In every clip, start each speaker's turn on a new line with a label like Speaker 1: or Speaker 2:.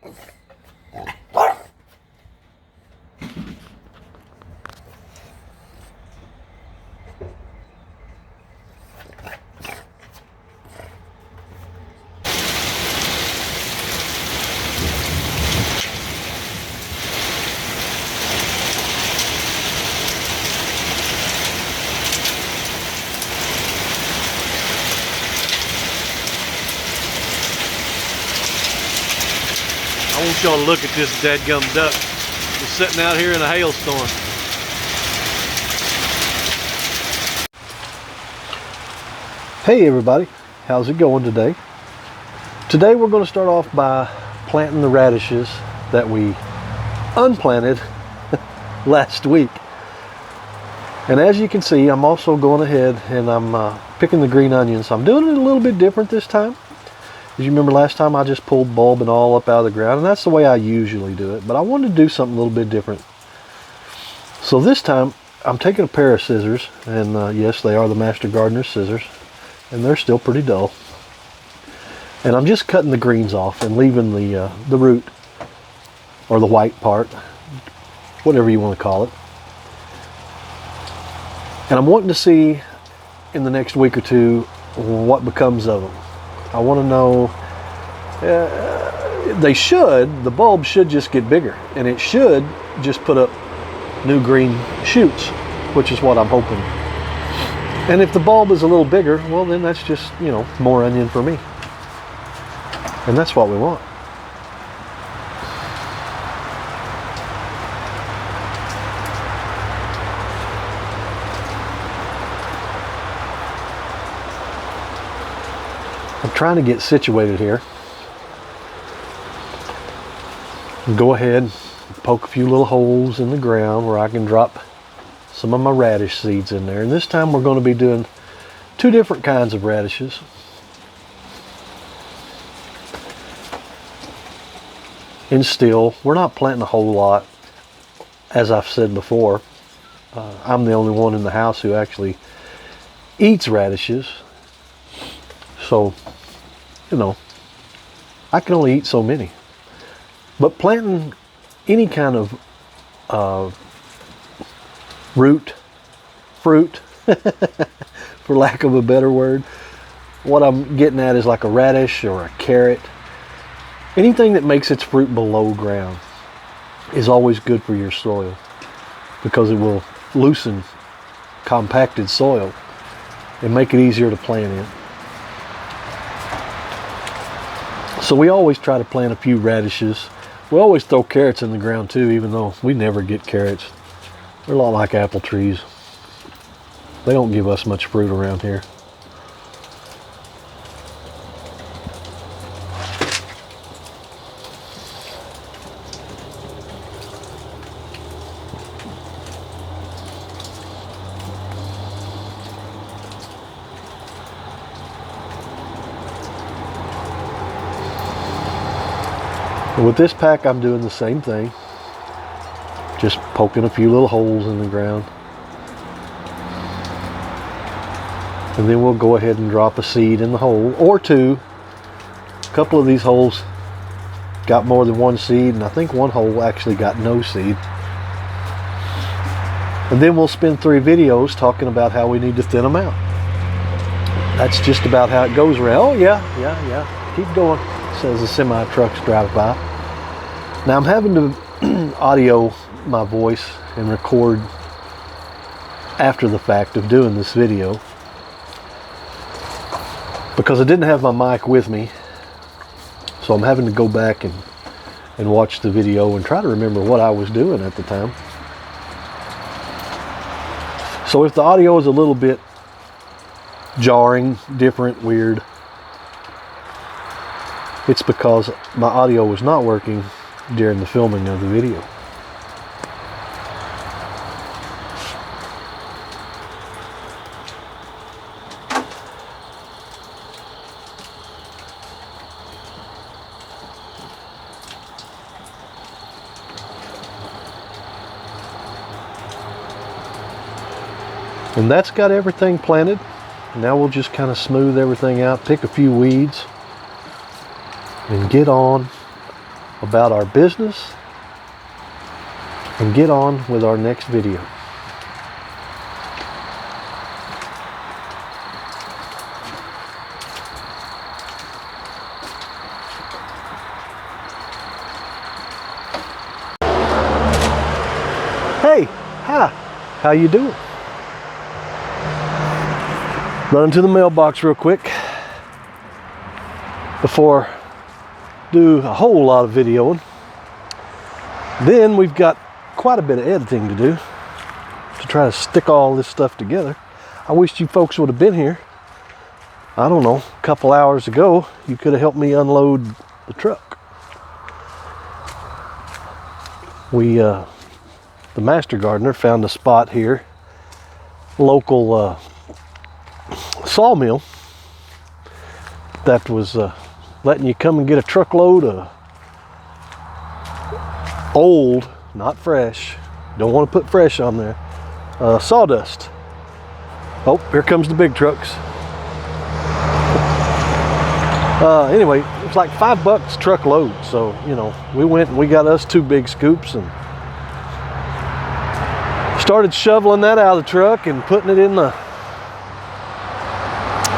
Speaker 1: I want y'all to look at this dadgum duck. It's sitting out here in a hailstorm. Hey everybody, how's it going today? Today we're going to start off by planting the radishes that we unplanted last week. And as you can see, I'm also going ahead and I'm picking the green onions. I'm doing it a little bit different this time. As you remember last time I just pulled bulb and all up out of the ground, and that's the way I usually do it, but I wanted to do something a little bit different. So this time I'm taking a pair of scissors, and yes, they are the Master Gardener's scissors, and they're still pretty dull. And I'm just cutting the greens off and leaving the root, or the white part, whatever you want to call it. And I'm wanting to see in the next week or two what becomes of them. I want to know, the bulb should just get bigger, and it should just put up new green shoots, which is what I'm hoping. And if the bulb is a little bigger, well then that's just, you know, more onion for me. And that's what we want. I'm trying to get situated here. Go ahead and poke a few little holes in the ground where I can drop some of my radish seeds in there. And this time we're going to be doing two different kinds of radishes. In still, we're not planting a whole lot. As I've said before, I'm the only one in the house who actually eats radishes. So, you know, I can only eat so many. But planting any kind of fruit, for lack of a better word, what I'm getting at is like a radish or a carrot. Anything that makes its fruit below ground is always good for your soil, because it will loosen compacted soil and make it easier to plant in. So we always try to plant a few radishes. We always throw carrots in the ground too, even though we never get carrots. They're a lot like apple trees. They don't give us much fruit around here. With this pack, I'm doing the same thing. Just poking a few little holes in the ground. And then we'll go ahead and drop a seed in the hole, or two. A couple of these holes got more than one seed, and I think one hole actually got no seed. And then we'll spend 3 videos talking about how we need to thin them out. That's just about how it goes around. Oh yeah. Keep going, says the semi trucks drive by. Now I'm having to audio my voice and record after the fact of doing this video, because I didn't have my mic with me. So I'm having to go back and watch the video and try to remember what I was doing at the time. So if the audio is a little bit jarring, different, weird, it's because my audio was not working during the filming of the video. And that's got everything planted. Now we'll just kind of smooth everything out, pick a few weeds, and get on about our business and get on with our next video. Hey, hi, how you doing? Running to the mailbox real quick before do a whole lot of videoing. Then we've got quite a bit of editing to do to try to stick all this stuff together. I wish you folks would have been here. I don't know, a couple hours ago, you could have helped me unload the truck. The master gardener found a spot here, local sawmill, that was letting you come and get a truckload of old, not fresh, don't want to put fresh on there, sawdust. Oh, here comes the big trucks. Anyway, it was like $5 truckload, so you know, we went and we got us 2 big scoops and started shoveling that out of the truck and putting it in the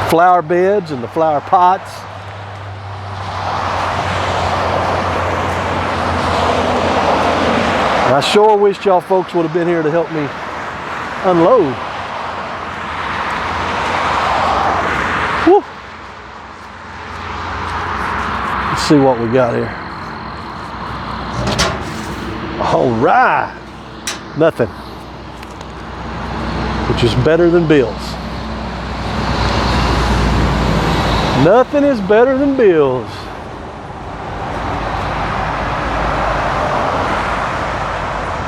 Speaker 1: flower beds and the flower pots. And I sure wish y'all folks would have been here to help me unload. Woo. Let's see what we got here. All right. Nothing. Which is better than bills. Nothing is better than bills.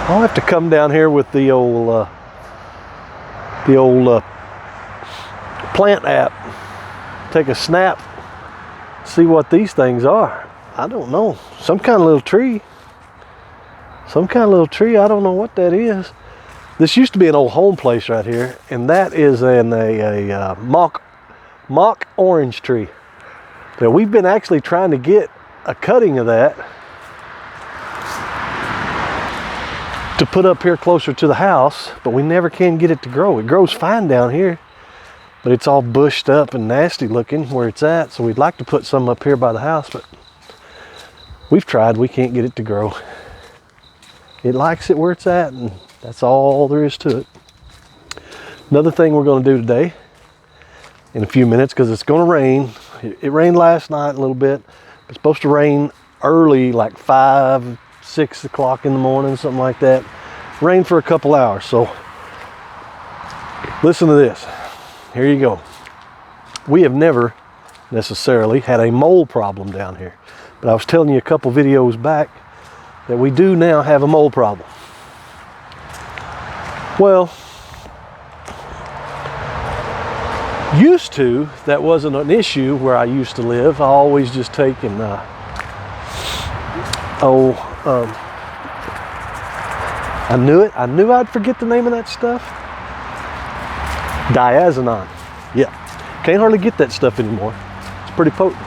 Speaker 1: I'll have to come down here with the old plant app, take a snap, see what these things are. I don't know. Some kind of little tree. Some kind of little tree. I don't know what that is. This used to be an old home place right here, and that is a mock orange tree. Now we've been actually trying to get a cutting of that to put up here closer to the house, but we never can get it to grow. It grows fine down here, but it's all bushed up and nasty looking where it's at, so we'd like to put some up here by the house, but we've tried, we can't get it to grow. It likes it where it's at, and that's all there is to it. Another thing we're going to do today, in a few minutes, because it's going to rain. It rained last night a little bit. It's supposed to rain early, like 5, 6 o'clock in the morning, something like that. Rain for a couple hours. So listen to this. Here you go. We have never necessarily had a mole problem down here, but I was telling you a couple videos back that we do now have a mole problem. Well, used to, that wasn't an issue where I used to live. I always just take and I knew it. I knew I'd forget the name of that stuff. Diazinon. Yeah, can't hardly get that stuff anymore. It's pretty potent.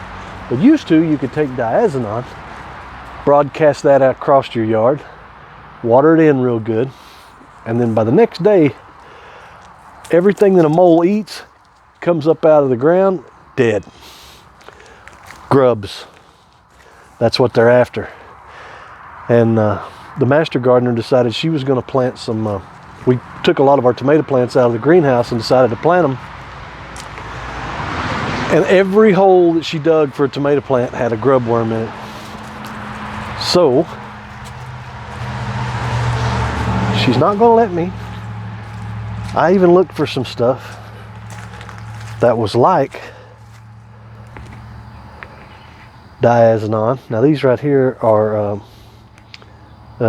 Speaker 1: But used to, you could take diazinon, broadcast that out across your yard, water it in real good, and then by the next day, everything that a mole eats comes up out of the ground dead. Grubs. That's what they're after. And the master gardener decided she was going to plant some, we took a lot of our tomato plants out of the greenhouse and decided to plant them. And every hole that she dug for a tomato plant had a grub worm in it. So, she's not going to let me. I even looked for some stuff that was like diazinon. Now these right here are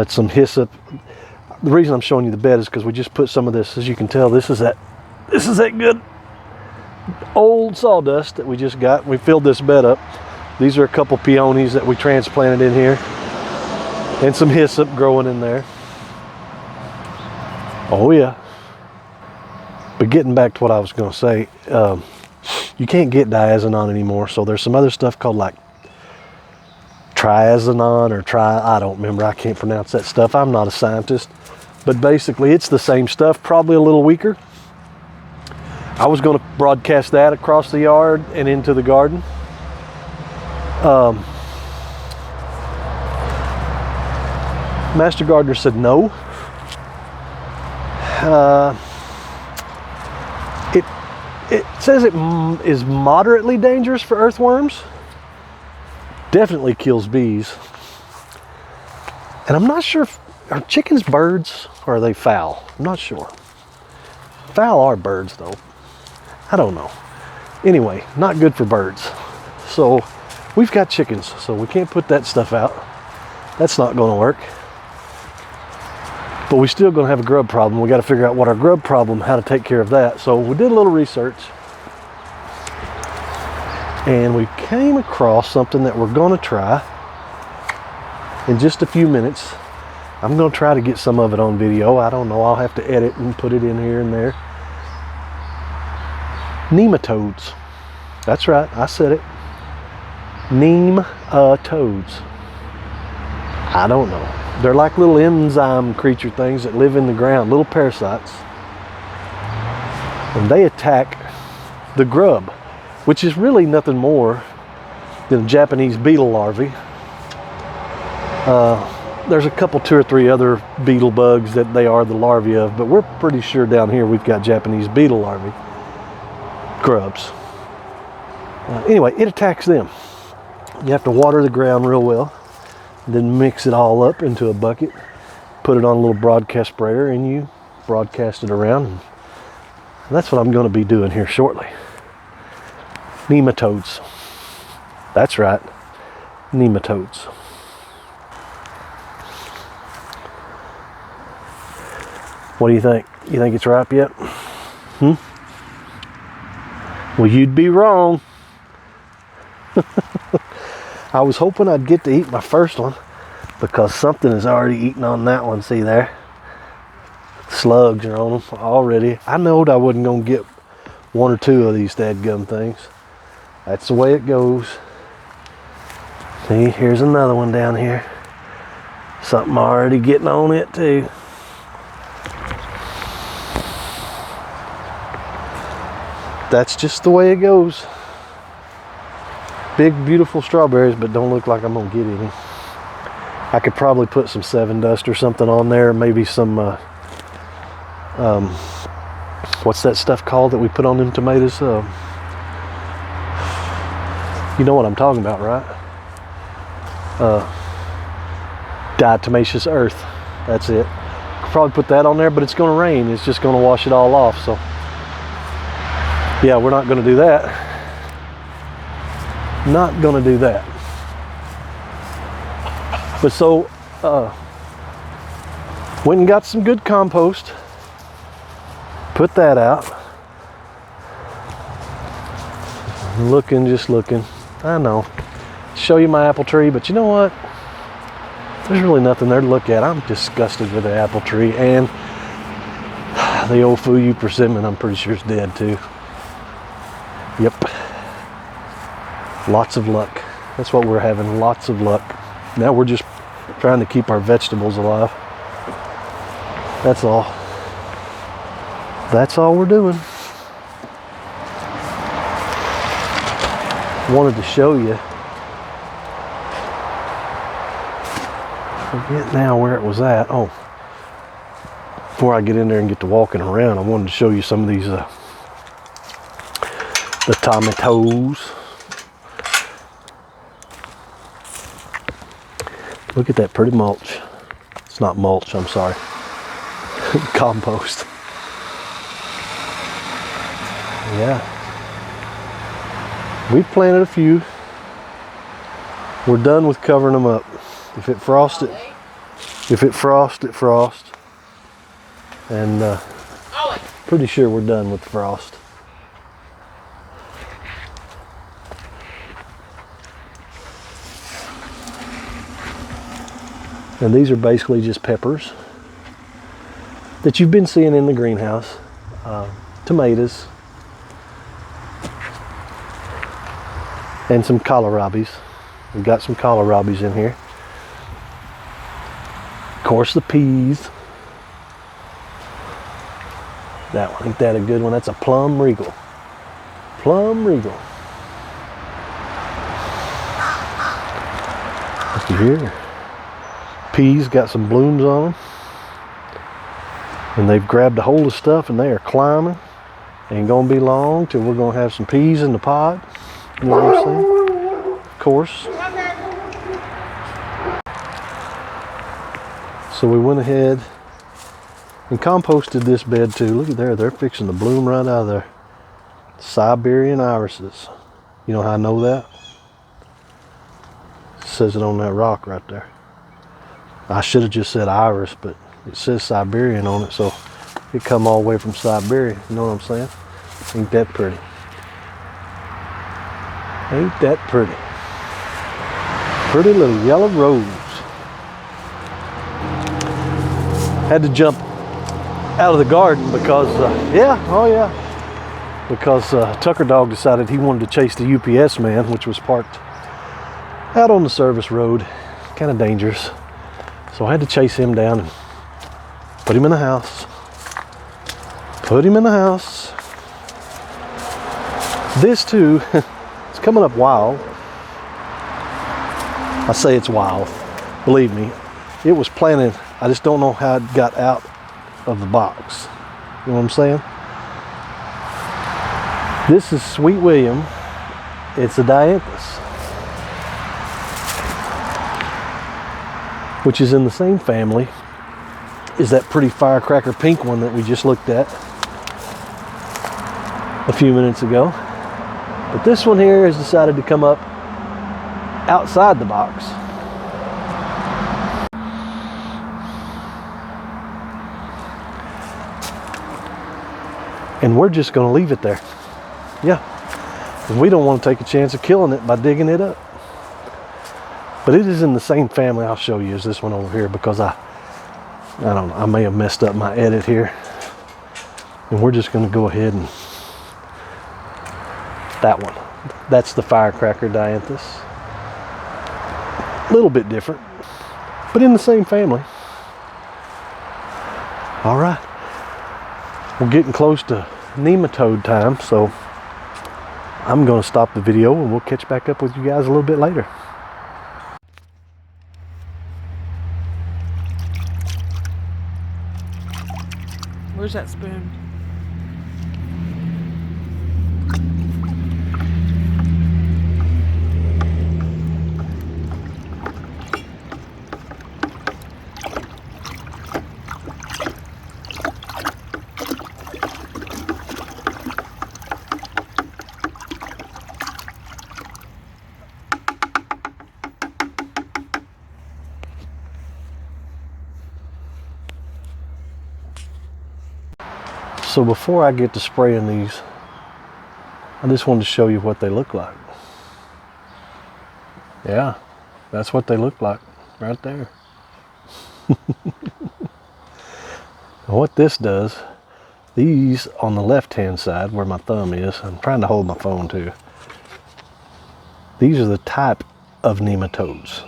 Speaker 1: some hyssop. The reason I'm showing you the bed is because we just put some of this, as you can tell, this is that good old sawdust that we just got. We filled this bed up. These are a couple peonies that we transplanted in here, and some hyssop growing in there. Oh yeah. But getting back to what I was going to say, you can't get diazinon anymore, so there's some other stuff called like triazonon or I don't remember. I can't pronounce that stuff. I'm not a scientist. But basically, it's the same stuff, probably a little weaker. I was going to broadcast that across the yard and into the garden. Master Gardener said no. It says it is moderately dangerous for earthworms. Definitely kills bees. And I'm not sure, are chickens birds or are they fowl? I'm not sure. Fowl are birds though. I don't know. Anyway, not good for birds. So we've got chickens, so we can't put that stuff out. That's not going to work. But we're still going to have a grub problem. We got to figure out what our grub problem, how to take care of that. So we did a little research. And we came across something that we're going to try in just a few minutes. I'm going to try to get some of it on video. I don't know. I'll have to edit and put it in here and there. Nematodes. That's right. I said it. Nematodes. I don't know. They're like little enzyme creature things that live in the ground, little parasites. And they attack the grub, which is really nothing more than a Japanese beetle larvae. There's a couple, 2 or 3 other beetle bugs that they are the larvae of, but we're pretty sure down here we've got Japanese beetle larvae, grubs. Anyway, it attacks them. You have to water the ground real well, then mix it all up into a bucket, put it on a little broadcast sprayer, and you broadcast it around. And that's what I'm going to be doing here shortly. Nematodes. That's right. Nematodes. What do you think? You think it's ripe yet? Well, you'd be wrong. I was hoping I'd get to eat my first one because something is already eating on that one. See there? Slugs are on them already. I knowed I wasn't going to get 1 or 2 of these dadgum things. That's the way it goes. See, here's another one down here. Something already getting on it too. That's just the way it goes. Big, beautiful strawberries, but don't look like I'm gonna get any. I could probably put some 7 Dust or something on there. Maybe some, what's that stuff called that we put on them tomatoes? You know what I'm talking about, right? Diatomaceous earth. That's it. Could probably put that on there, but it's gonna rain. It's just gonna wash it all off. So, yeah, we're not gonna do that. Not gonna do that. But so went and got some good compost, put that out. Just looking. I know, show you my apple tree, but you know what, there's really nothing there to look at. I'm disgusted with the apple tree, and the old Fuyu persimmon I'm pretty sure is dead too. Yep. Lots of luck. That's what we're having, lots of luck. Now we're just trying to keep our vegetables alive. That's all. That's all we're doing. Wanted to show you. Forget now where it was at. Oh, before I get in there and get to walking around, I wanted to show you some of these the tomatoes. Look at that pretty mulch. It's not mulch, I'm sorry. Compost. Yeah. We've planted a few. We're done with covering them up. If it frosts, it frosts. And pretty sure we're done with the frost. And these are basically just peppers that you've been seeing in the greenhouse. Tomatoes. And some kohlrabies. We've got some kohlrabies in here. Of course, the peas. That one, ain't that a good one? That's a plum regal. Plum regal. Look here. Peas got some blooms on them. And they've grabbed a hold of stuff and they are climbing. Ain't gonna be long till we're gonna have some peas in the pot. You know what I'm saying? Of course. So we went ahead and composted this bed too. Look at there, they're fixing to bloom right out of there. Siberian irises. You know how I know that? It says it on that rock right there. I should have just said iris, but it says Siberian on it, so it come all the way from Siberia. You know what I'm saying? Ain't that pretty? Ain't that pretty? Pretty little yellow rose. Had to jump out of the garden because, because Tucker Dog decided he wanted to chase the UPS man, which was parked out on the service road. Kind of dangerous. So I had to chase him down and put him in the house. Put him in the house. This too, it's coming up wild. I say it's wild. Believe me, it was planted. I just don't know how it got out of the box. You know what I'm saying? This is Sweet William. It's a dianthus, which is in the same family as that pretty firecracker pink one that we just looked at a few minutes ago. But this one here has decided to come up outside the box. And we're just going to leave it there. Yeah. And we don't want to take a chance of killing it by digging it up. But it is in the same family, I'll show you, as this one over here, because I don't know, I may have messed up my edit here. And we're just going to go ahead and that one. That's the firecracker dianthus. A little bit different, but in the same family. All right. We're getting close to nematode time, so I'm going to stop the video and we'll catch back up with you guys a little bit later.
Speaker 2: Where's that spoon?
Speaker 1: So before I get to spraying these, I just wanted to show you what they look like. Yeah, that's what they look like right there. And what this does, these on the left hand side where my thumb is, I'm trying to hold my phone too. These are the type of nematodes,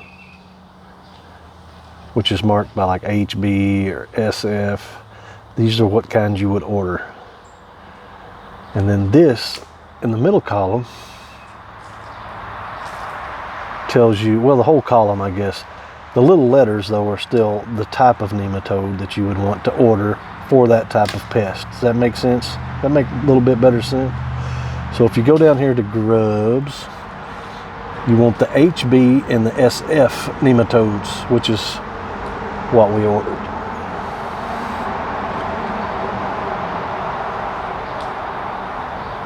Speaker 1: which is marked by like HB or SF. These are what kinds you would order. And then this in the middle column tells you, well, the whole column, I guess. The little letters though are still the type of nematode that you would want to order for that type of pest. Does that make sense? That make a little bit better sense? So if you go down here to Grubs, you want the HB and the SF nematodes, which is what we ordered.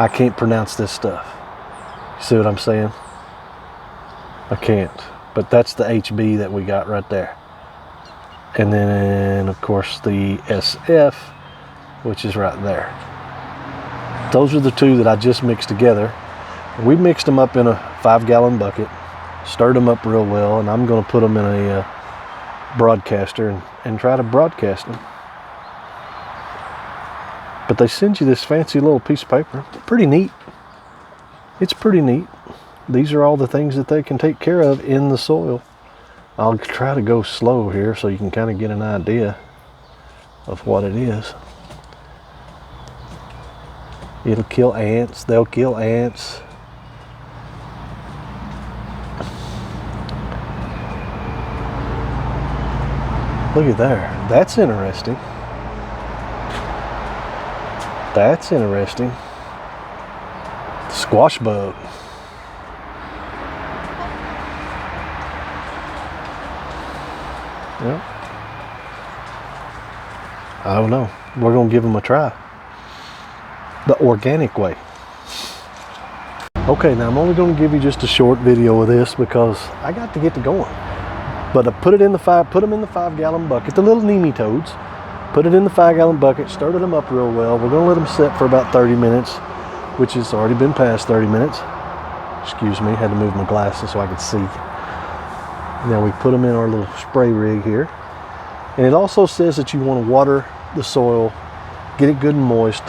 Speaker 1: I can't pronounce this stuff. You see what I'm saying? I can't. But that's the HB that we got right there. And then, of course, the SF, which is right there. Those are the two that I just mixed together. We mixed them up in a 5-gallon bucket, stirred them up real well, and I'm going to put them in a broadcaster and try to broadcast them. But they send you this fancy little piece of paper. Pretty neat. It's pretty neat. these are all the things that they can take care of in the soil. I'll try to go slow here so you can kind of get an idea of what it is. It'll kill ants. They'll kill ants. Look at there. That's interesting. That's interesting. Squash bug. Yep. I don't know. We're going to give them a try. The organic way. Okay, now I'm only going to give you just a short video of this because I got to get to going. But I put them in the 5-gallon bucket, the little nematodes. Put it in the 5-gallon bucket, stirred them up real well. We're going to let them sit for about 30 minutes, which has already been past 30 minutes. Excuse me, had to move my glasses so I could see. Now we put them in our little spray rig here. And it also says that you want to water the soil, get it good and moist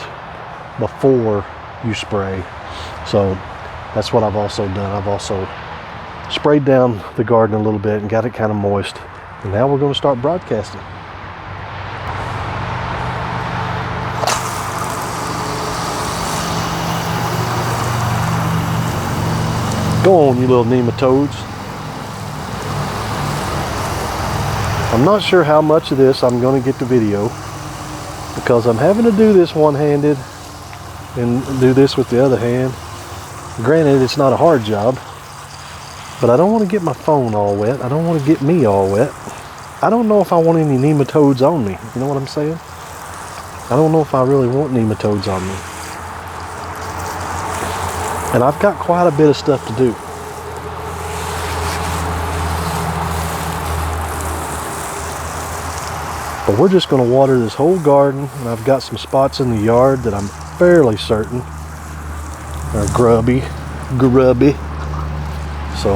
Speaker 1: before you spray. So that's what I've also done. I've also sprayed down the garden a little bit and got it kind of moist. And now we're going to start broadcasting. Go on, you little nematodes. I'm not sure how much of this I'm going to get to video because I'm having to do this one-handed and do this with the other hand. Granted, it's not a hard job, but I don't want to get my phone all wet. I don't want to get me all wet. I don't know if I want any nematodes on me. You know what I'm saying? I don't know if I really want nematodes on me. And I've got quite a bit of stuff to do. But we're just going to water this whole garden. And I've got some spots in the yard that I'm fairly certain are grubby. So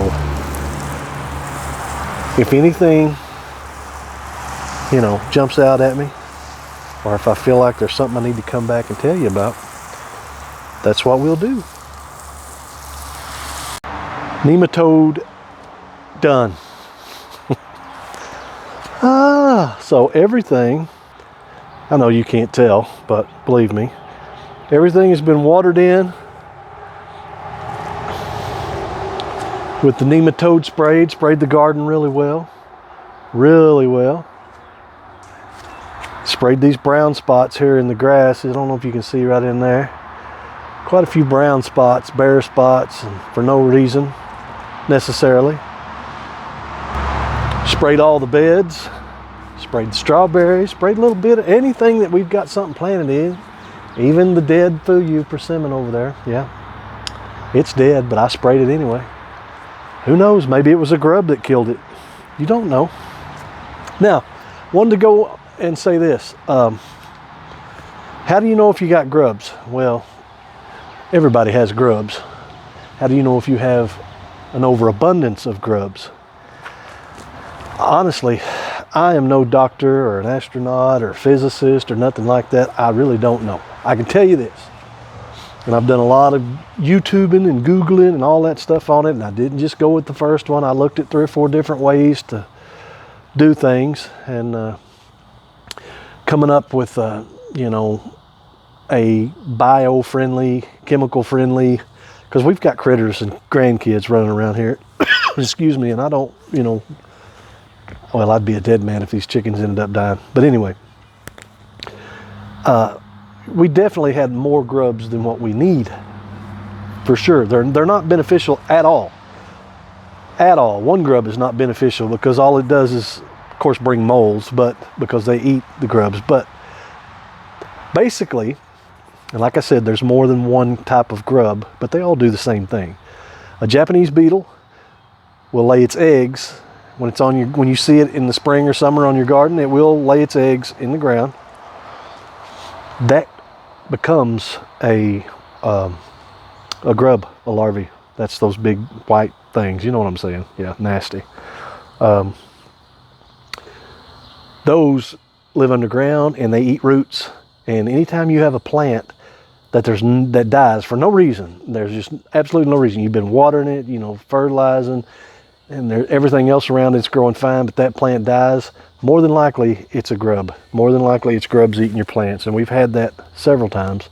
Speaker 1: if anything, you know, jumps out at me, or if I feel like there's something I need to come back and tell you about, that's what we'll do. Nematode done. So everything, I know you can't tell, but believe me, everything has been watered in with the nematode sprayed the garden really well. Sprayed these brown spots here in the grass. I don't know if you can see right in there. Quite a few brown spots, bare spots, and for no reason necessarily. Sprayed all the beds, sprayed the strawberries, sprayed a little bit of anything that we've got something planted in. Even the dead Fuyu persimmon over there. Yeah, it's dead, but I sprayed it anyway. Who knows? Maybe it was a grub that killed it. You don't know. Now, wanted to go and say this. How do you know if you got grubs? Well, everybody has grubs. How do you know if you have an overabundance of grubs? Honestly, I am no doctor or an astronaut or physicist or nothing like that. I really don't know. I can tell you this. And I've done a lot of YouTubing and Googling and all that stuff on it. And I didn't just go with the first one. I looked at 3 or 4 different ways to do things. And coming up with, you know, a bio-friendly, chemical-friendly, because we've got critters and grandkids running around here. Excuse me. And I don't, you know, well, I'd be a dead man if these chickens ended up dying. But anyway, we definitely had more grubs than what we need, for sure. They're not beneficial at all. At all. One grub is not beneficial because all it does is, of course, bring moles, but because they eat the grubs. But basically, and like I said, there's more than one type of grub, but they all do the same thing. A Japanese beetle will lay its eggs when it's on when you see it in the spring or summer on your garden. It will lay its eggs in the ground. That becomes a grub, a larvae. That's those big white things. You know what I'm saying? Yeah, nasty. Those live underground and they eat roots. And anytime you have a plant that dies for no reason. There's just absolutely no reason. You've been watering it, you know, fertilizing, and everything else around it's growing fine, but that plant dies, more than likely it's a grub. More than likely it's grubs eating your plants, and we've had that several times.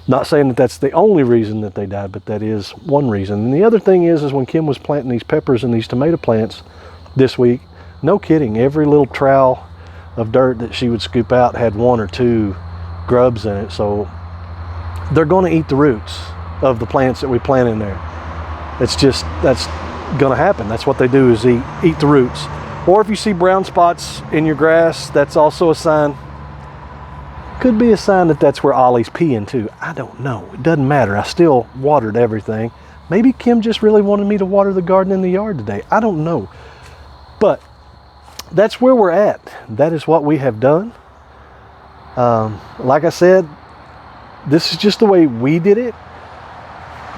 Speaker 1: Not saying that that's the only reason that they died, but that is one reason. And the other thing is when Kim was planting these peppers and these tomato plants this week, no kidding, every little trowel of dirt that she would scoop out had 1 or 2 grubs in it. So they're going to eat the roots of the plants that we plant in there. That's going to happen. That's what they do, is eat the roots. Or if you see brown spots in your grass, that's also a sign. Could be a sign that that's where Ollie's peeing too. I don't know. It doesn't matter. I still watered everything. Maybe Kim just really wanted me to water the garden in the yard today. I don't know. But that's where we're at. That is what we have done. Like I said, this is just the way we did it.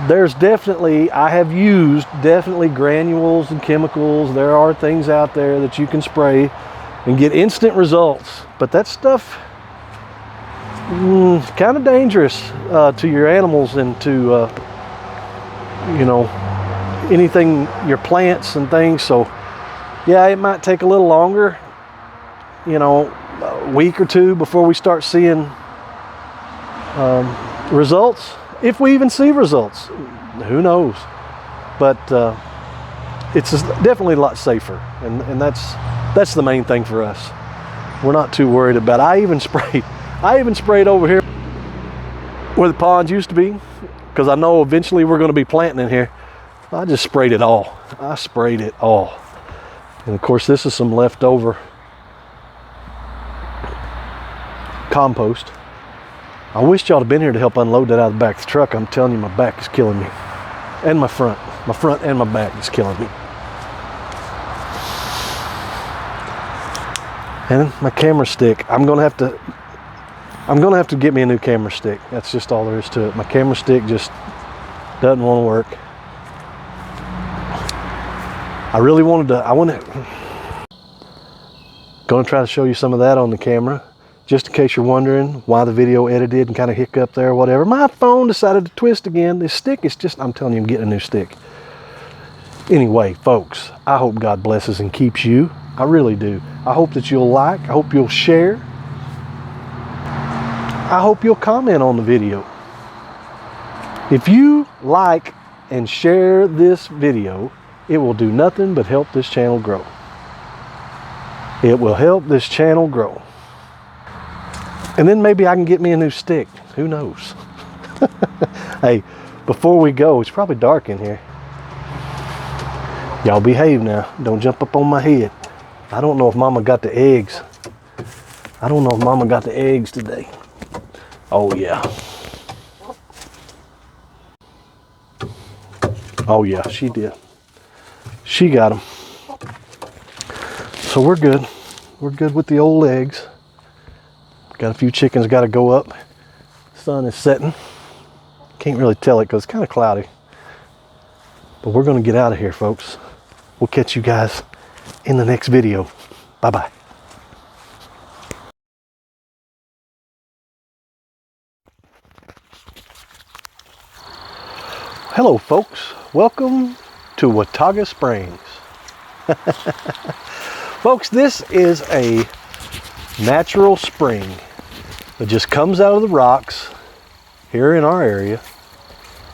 Speaker 1: There's I have used granules and chemicals. There are things out there that you can spray and get instant results. But that stuff, kind of dangerous to your animals and to, you know, anything, your plants and things. So yeah, it might take a little longer, you know, a week or 2 before we start seeing results. If we even see results, who knows? But it's definitely a lot safer, and that's the main thing for us. We're not too worried about it. I even sprayed over here where the ponds used to be, because I know eventually we're going to be planting in here. I just sprayed it all. I sprayed it all. And of course, this is some leftover compost. I wish y'all had been here to help unload that out of the back of the truck. I'm telling you, my back is killing me. And my front and my back is killing me. And my camera stick, I'm gonna have to get me a new camera stick. That's just all there is to it. My camera stick just doesn't want to work. Gonna try to show you some of that on the camera, just in case you're wondering why the video edited and kind of hiccup there or whatever. My phone decided to twist again. This stick is just, I'm telling you, I'm getting a new stick. Anyway, folks, I hope God blesses and keeps you. I really do. I hope that you'll like. I hope you'll share. I hope you'll comment on the video. If you like and share this video, it will do nothing but help this channel grow. It will help this channel grow. And then maybe I can get me a new stick. Who knows? Hey, before we go, it's probably dark in here. Y'all behave now. Don't jump up on my head. I don't know if Mama got the eggs. I don't know if Mama got the eggs today. Oh yeah. Oh yeah, she did. She got them. So we're good. We're good with the old eggs. Got a few chickens got to go up. Sun is setting. Can't really tell it because it's kind of cloudy. But we're going to get out of here, folks. We'll catch you guys in the next video. Bye-bye. Hello, folks. Welcome to Watauga Springs. Folks, this is a natural spring that just comes out of the rocks here in our area.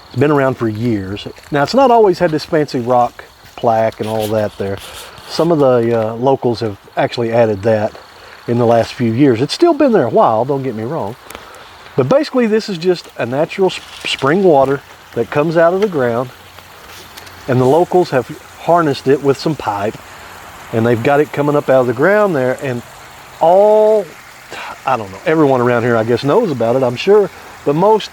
Speaker 1: It's been around for years. Now, it's not always had this fancy rock plaque and all that there. Some of the locals have actually added that in the last few years. It's still been there a while, don't get me wrong. But basically, this is just a natural spring water that comes out of the ground, and the locals have harnessed it with some pipe, and they've got it coming up out of the ground there, and I don't know, everyone around here I guess knows about it, I'm sure, but most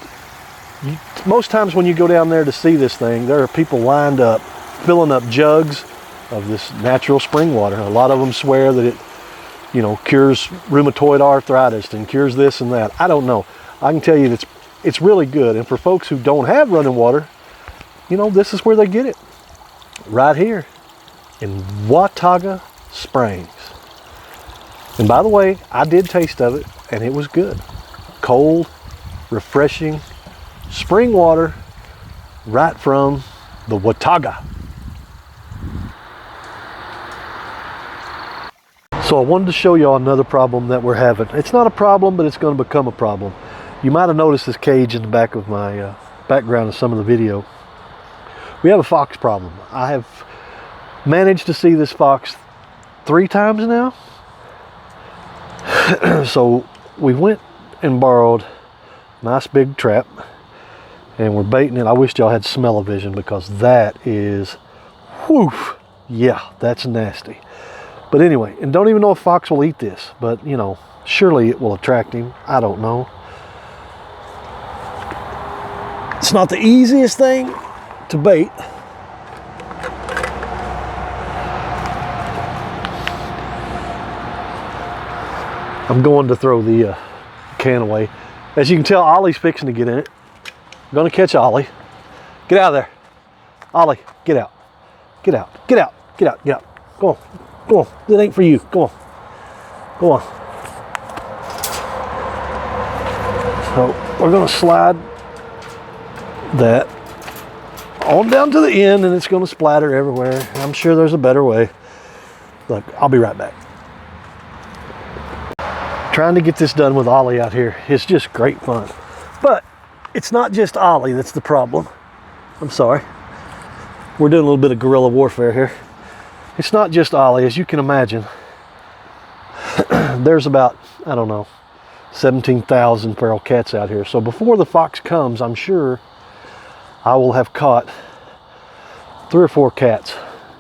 Speaker 1: times when you go down there to see this thing, there are people lined up filling up jugs of this natural spring water. A lot of them swear that it, you know, cures rheumatoid arthritis and cures this and that. I don't know. I can tell you that it's really good, and for folks who don't have running water, you know, this is where they get it, right here in Watauga Springs. And by the way, I did taste of it, and it was good. Cold, refreshing spring water right from the Watauga. So I wanted to show y'all another problem that we're having. It's not a problem, but it's going to become a problem. You might have noticed this cage in the back of my background of some of the video. We have a fox problem. I have managed to see this fox 3 times now. So we went and borrowed a nice big trap, and we're baiting it. I wish y'all had smell-o-vision, because that is, whew, yeah, that's nasty. But anyway, and don't even know if fox will eat this, but you know, surely it will attract him. I don't know. It's not the easiest thing to bait. I'm going to throw the can away. As you can tell, Ollie's fixing to get in it. I'm gonna catch Ollie. Get out of there. Ollie, get out. Get out, get out, get out, get out. Go on, go on. It ain't for you. Go on, go on. So we're gonna slide that on down to the end, and it's gonna splatter everywhere. I'm sure there's a better way. Look, I'll be right back. Trying to get this done with Ollie out here is just great fun. But it's not just Ollie that's the problem. I'm sorry. We're doing a little bit of guerrilla warfare here. It's not just Ollie, as you can imagine. There's about, I don't know, 17,000 feral cats out here. So before the fox comes, I'm sure I will have caught 3 or 4 cats.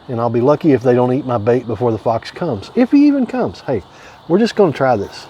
Speaker 1: And I'll be lucky if they don't eat my bait before the fox comes. If he even comes. Hey, we're just gonna try this.